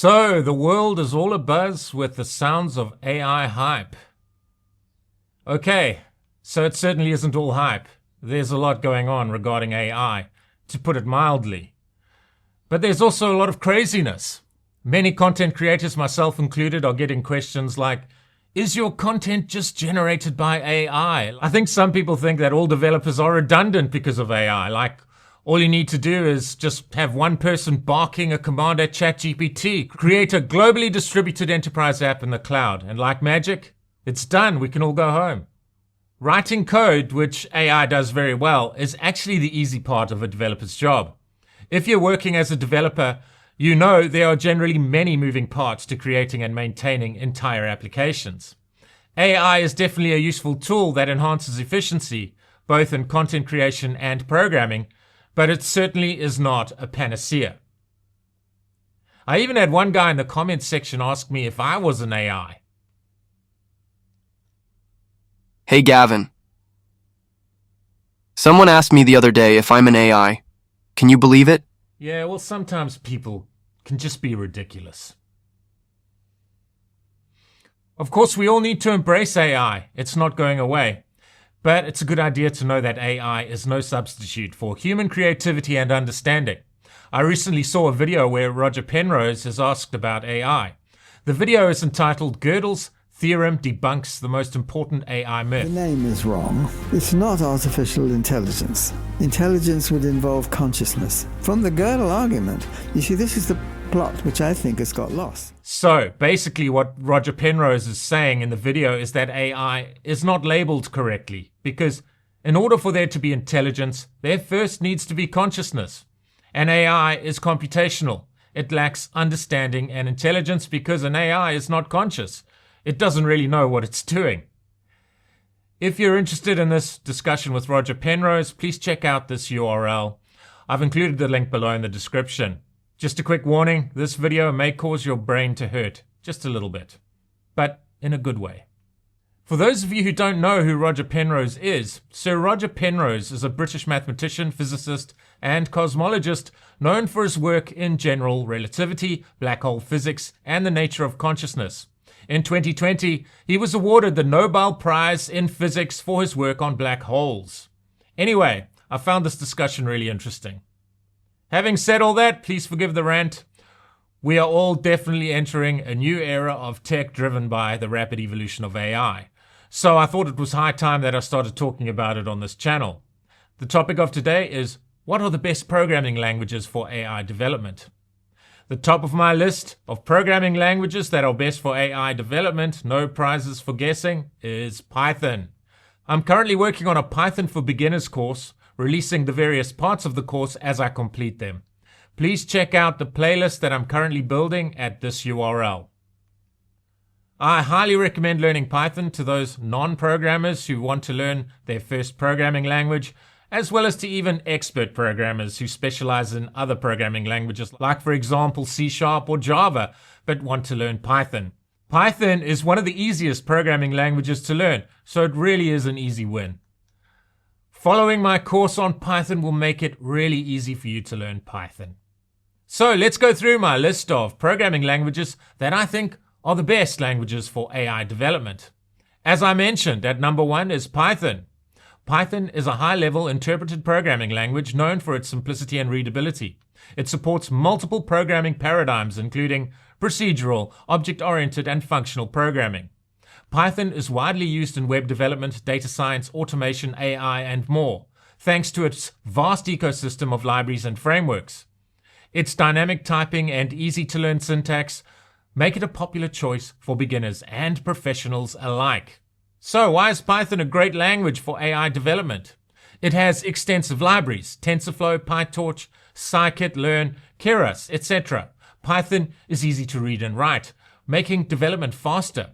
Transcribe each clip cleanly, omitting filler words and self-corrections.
So, the world is all abuzz with the sounds of AI hype. Okay, so it certainly isn't all hype. There's a lot going on regarding AI, to put it mildly. But there's also a lot of craziness. Many content creators, myself included, are getting questions like, is your content just generated by AI? I think some people think that all developers are redundant because of AI, like all you need to do is just have one person barking a command at ChatGPT, create a globally distributed enterprise app in the cloud, and like magic, it's done, we can all go home. Writing code, which AI does very well, is actually the easy part of a developer's job. If you're working as a developer, you know there are generally many moving parts to creating and maintaining entire applications. AI is definitely a useful tool that enhances efficiency, both in content creation and programming, but it certainly is not a panacea. I even had one guy in the comments section ask me if I was an AI. Hey Gavin. Someone asked me the other day if I'm an AI. Can you believe it? Yeah, well, sometimes people can just be ridiculous. Of course, we all need to embrace AI. It's not going away. But it's a good idea to know that AI is no substitute for human creativity and understanding. I recently saw a video where Roger Penrose is asked about AI. The video is entitled Gödel's Theorem Debunks the Most Important AI Myth. The name is wrong. It's not artificial intelligence. Intelligence would involve consciousness. From the Gödel argument, you see, this is the plot which I think has got lost. So basically what Roger Penrose is saying in the video is that AI is not labeled correctly, because in order for there to be intelligence, there first needs to be consciousness. And AI is computational. It lacks understanding and intelligence because an AI is not conscious. It doesn't really know what it's doing. If you're interested in this discussion with Roger Penrose, please check out this URL. I've included the link below in the description. Just a quick warning, this video may cause your brain to hurt, just a little bit, but in a good way. For those of you who don't know who Roger Penrose is, Sir Roger Penrose is a British mathematician, physicist, and cosmologist known for his work in general relativity, black hole physics, and the nature of consciousness. In 2020, he was awarded the Nobel Prize in Physics for his work on black holes. Anyway, I found this discussion really interesting. Having said all that, please forgive the rant. We are all definitely entering a new era of tech driven by the rapid evolution of AI. So I thought it was high time that I started talking about it on this channel. The topic of today is, what are the best programming languages for AI development? The top of my list of programming languages that are best for AI development, no prizes for guessing, is Python. I'm currently working on a Python for Beginners course, releasing the various parts of the course as I complete them. Please check out the playlist that I'm currently building at this URL. I highly recommend learning Python to those non-programmers who want to learn their first programming language, as well as to even expert programmers who specialize in other programming languages, like for example C# or Java, but want to learn Python. Python is one of the easiest programming languages to learn, so it really is an easy win. Following my course on Python will make it really easy for you to learn Python. So let's go through my list of programming languages that I think are the best languages for AI development. As I mentioned, at number 1 is Python. Python is a high-level interpreted programming language known for its simplicity and readability. It supports multiple programming paradigms, including procedural, object-oriented, and functional programming. Python is widely used in web development, data science, automation, AI, and more, thanks to its vast ecosystem of libraries and frameworks. Its dynamic typing and easy-to-learn syntax make it a popular choice for beginners and professionals alike. So, why is Python a great language for AI development? It has extensive libraries, TensorFlow, PyTorch, scikit-learn, Keras, etc. Python is easy to read and write, making development faster.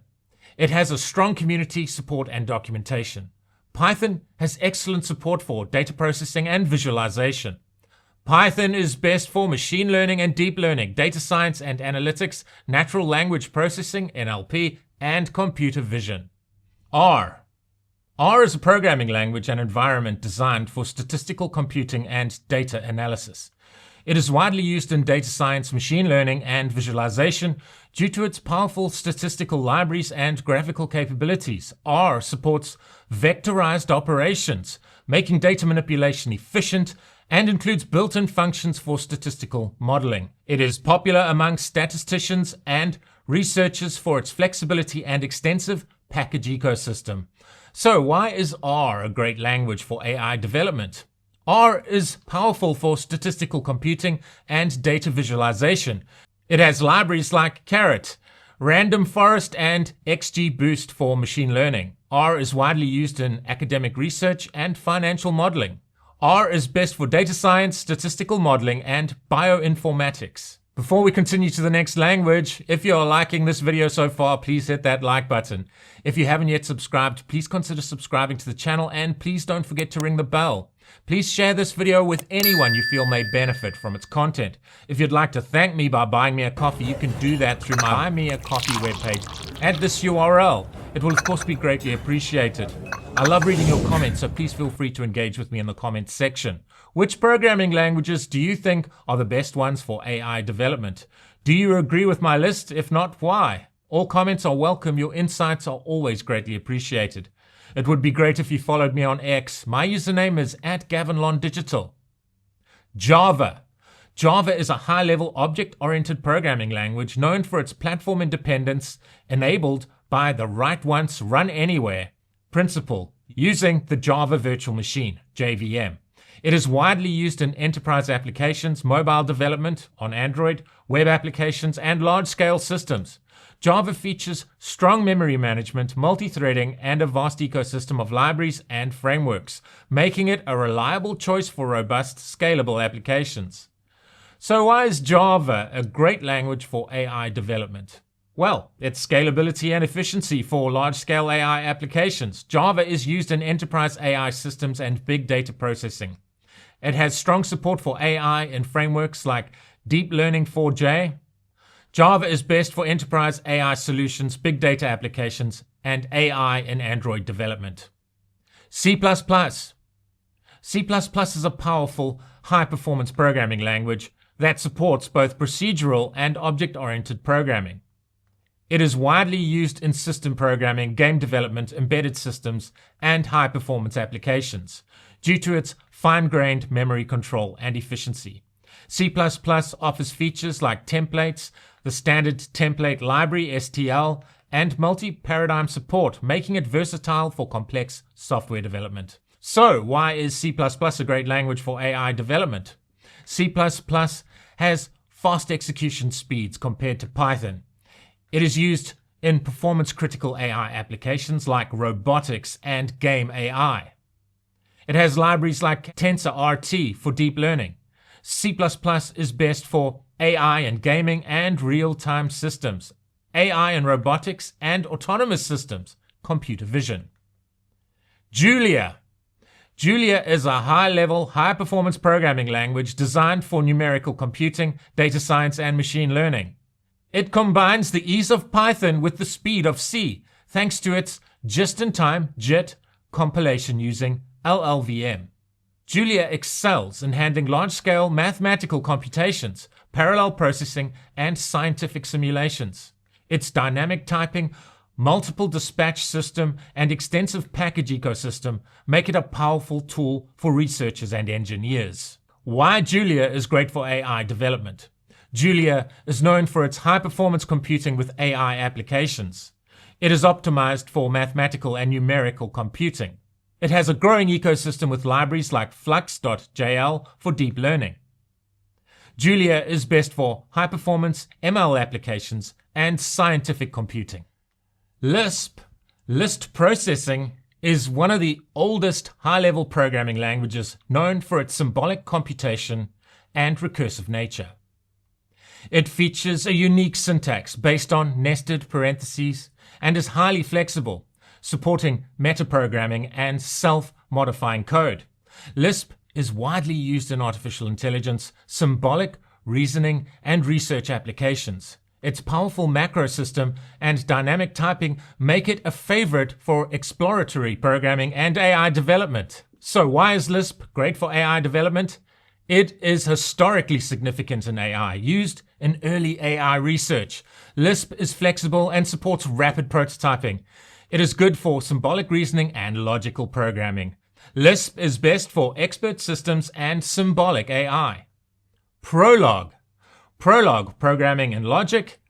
It has a strong community support and documentation. Python has excellent support for data processing and visualization. Python is best for machine learning and deep learning, data science and analytics, natural language processing, NLP, and computer vision. R. R is a programming language and environment designed for statistical computing and data analysis. It is widely used in data science, machine learning, and visualization due to its powerful statistical libraries and graphical capabilities. R supports vectorized operations, making data manipulation efficient, and includes built-in functions for statistical modeling. It is popular among statisticians and researchers for its flexibility and extensive package ecosystem. So why is R a great language for AI development? R is powerful for statistical computing and data visualization. It has libraries like Caret, Random Forest, and XGBoost for machine learning. R is widely used in academic research and financial modeling. R is best for data science, statistical modeling, and bioinformatics. Before we continue to the next language, if you're liking this video so far, please hit that like button. If you haven't yet subscribed, please consider subscribing to the channel, and please don't forget to ring the bell. Please share this video with anyone you feel may benefit from its content. If you'd like to thank me by buying me a coffee, you can do that through my Buy Me a Coffee webpage at this URL. It will of course be greatly appreciated. I love reading your comments, so please feel free to engage with me in the comments section. Which programming languages do you think are the best ones for AI development? Do you agree with my list? If not, why? All comments are welcome. Your insights are always greatly appreciated. It would be great if you followed me on X. My username is @GavinLonDigital. Java. Java is a high-level object-oriented programming language known for its platform independence, enabled by the write once, run anywhere principle, using the Java Virtual Machine, JVM. It is widely used in enterprise applications, mobile development on Android, web applications, and large-scale systems. Java features strong memory management, multi-threading, and a vast ecosystem of libraries and frameworks, making it a reliable choice for robust, scalable applications. So why is Java a great language for AI development? Well, its scalability and efficiency for large-scale AI applications. Java is used in enterprise AI systems and big data processing. It has strong support for AI in frameworks like Deep Learning 4J. Java is best for enterprise AI solutions, big data applications, and AI in Android development. C++. C++ is a powerful, high-performance programming language that supports both procedural and object-oriented programming. It is widely used in system programming, game development, embedded systems, and high-performance applications due to its fine-grained memory control and efficiency. C++ offers features like templates, the standard template library STL, and multi-paradigm support, making it versatile for complex software development. So, why is C++ a great language for AI development? C++ has fast execution speeds compared to Python. It is used in performance-critical AI applications like robotics and game AI. It has libraries like TensorRT for deep learning. C++ is best for AI in gaming and real-time systems, AI in robotics and autonomous systems, computer vision. Julia. Julia is a high-level, high-performance programming language designed for numerical computing, data science, and machine learning. It combines the ease of Python with the speed of C, thanks to its just-in-time JIT compilation using LLVM. Julia excels in handling large-scale mathematical computations, parallel processing, and scientific simulations. Its dynamic typing, multiple dispatch system, and extensive package ecosystem make it a powerful tool for researchers and engineers. Why Julia is great for AI development. Julia is known for its high-performance computing with AI applications. It is optimized for mathematical and numerical computing. It has a growing ecosystem with libraries like Flux.jl for deep learning. Julia is best for high-performance ML applications and scientific computing. Lisp, list processing, is one of the oldest high-level programming languages known for its symbolic computation and recursive nature. It features a unique syntax based on nested parentheses and is highly flexible, supporting metaprogramming and self-modifying code. Lisp is widely used in artificial intelligence, symbolic reasoning, and research applications. Its powerful macro system and dynamic typing make it a favorite for exploratory programming and AI development. So why is Lisp great for AI development? It is historically significant in AI, used in early AI research. Lisp is flexible and supports rapid prototyping. It is good for symbolic reasoning and logical programming. Lisp is best for expert systems and symbolic AI. Prolog. Prolog, programming in logic,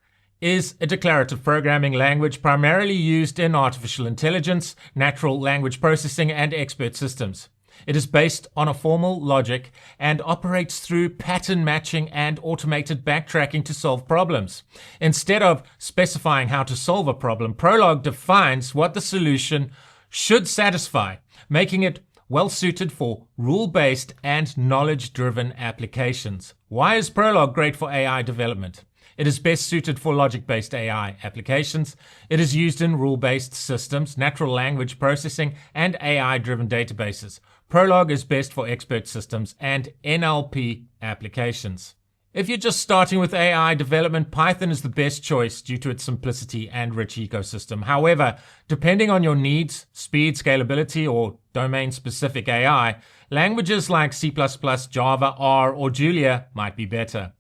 is a declarative programming language primarily used in artificial intelligence, natural language processing, and expert systems. It is based on a formal logic and operates through pattern matching and automated backtracking to solve problems. Instead of specifying how to solve a problem, Prolog defines what the solution should satisfy, making it well-suited for rule-based and knowledge-driven applications. Why is Prolog great for AI development? It is best suited for logic-based AI applications. It is used in rule-based systems, natural language processing, and AI-driven databases. Prolog is best for expert systems and NLP applications. If you're just starting with AI development, Python is the best choice due to its simplicity and rich ecosystem. However, depending on your needs, speed, scalability, or domain-specific AI, languages like C++, Java, R, or Julia might be better.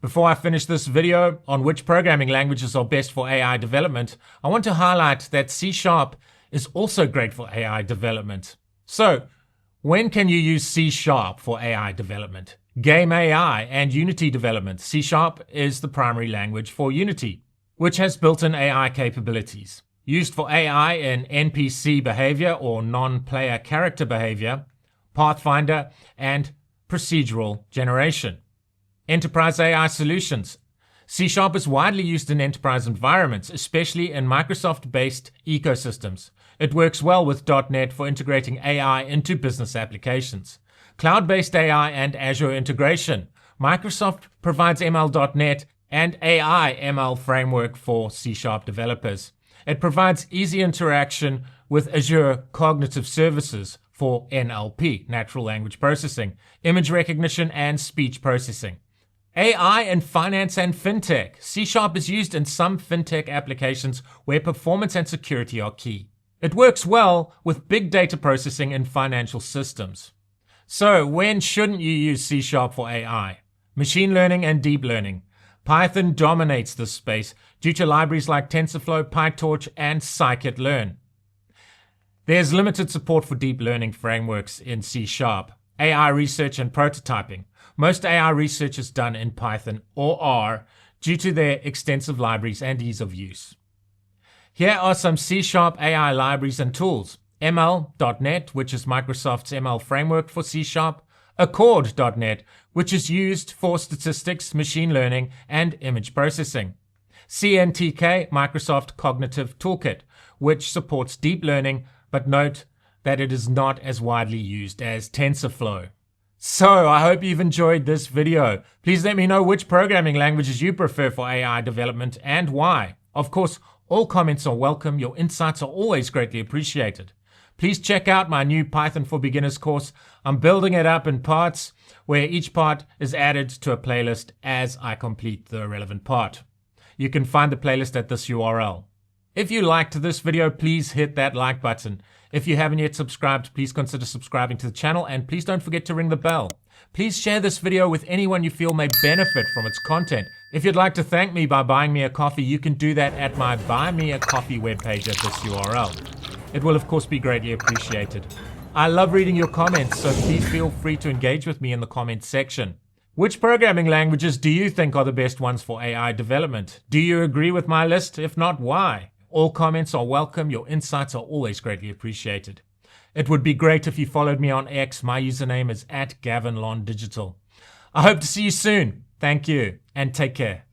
Before I finish this video on which programming languages are best for AI development, I want to highlight that C# is also great for AI development. So, when can you use C# for AI development? Game AI and Unity development. C# is the primary language for Unity, which has built-in AI capabilities. Used for AI in NPC behavior or non-player character behavior, Pathfinder, and procedural generation. Enterprise AI solutions. C# is widely used in enterprise environments, especially in Microsoft-based ecosystems. It works well with .NET for integrating AI into business applications. Cloud-based AI and Azure integration. Microsoft provides ML.NET and AI ML framework for C# developers. It provides easy interaction with Azure Cognitive Services for NLP, natural language processing, image recognition, and speech processing. AI in finance and fintech. C# is used in some fintech applications where performance and security are key. It works well with big data processing in financial systems. So, when shouldn't you use C# for AI? Machine learning and deep learning. Python dominates this space due to libraries like TensorFlow, PyTorch, and scikit-learn. There's limited support for deep learning frameworks in C#. AI research and prototyping. Most AI research is done in Python or R due to their extensive libraries and ease of use. Here are some C# AI libraries and tools. ML.NET, which is Microsoft's ML framework for C#. Accord.NET, which is used for statistics, machine learning, and image processing. CNTK, Microsoft Cognitive Toolkit, which supports deep learning, but note that it is not as widely used as TensorFlow. So, I hope you've enjoyed this video. Please let me know which programming languages you prefer for AI development and why. Of course, all comments are welcome. Your insights are always greatly appreciated. Please check out my new Python for Beginners course. I'm building it up in parts, where each part is added to a playlist as I complete the relevant part. You can find the playlist at this URL. If you liked this video, please hit that like button. If you haven't yet subscribed, please consider subscribing to the channel, and please don't forget to ring the bell. Please share this video with anyone you feel may benefit from its content. If you'd like to thank me by buying me a coffee, you can do that at my Buy Me a Coffee webpage at this URL. It will of course be greatly appreciated. I love reading your comments, so please feel free to engage with me in the comments section. Which programming languages do you think are the best ones for AI development? Do you agree with my list? If not, why? All comments are welcome. Your insights are always greatly appreciated. It would be great if you followed me on X. My username is @GavinLonDigital. I hope to see you soon. Thank you, and take care.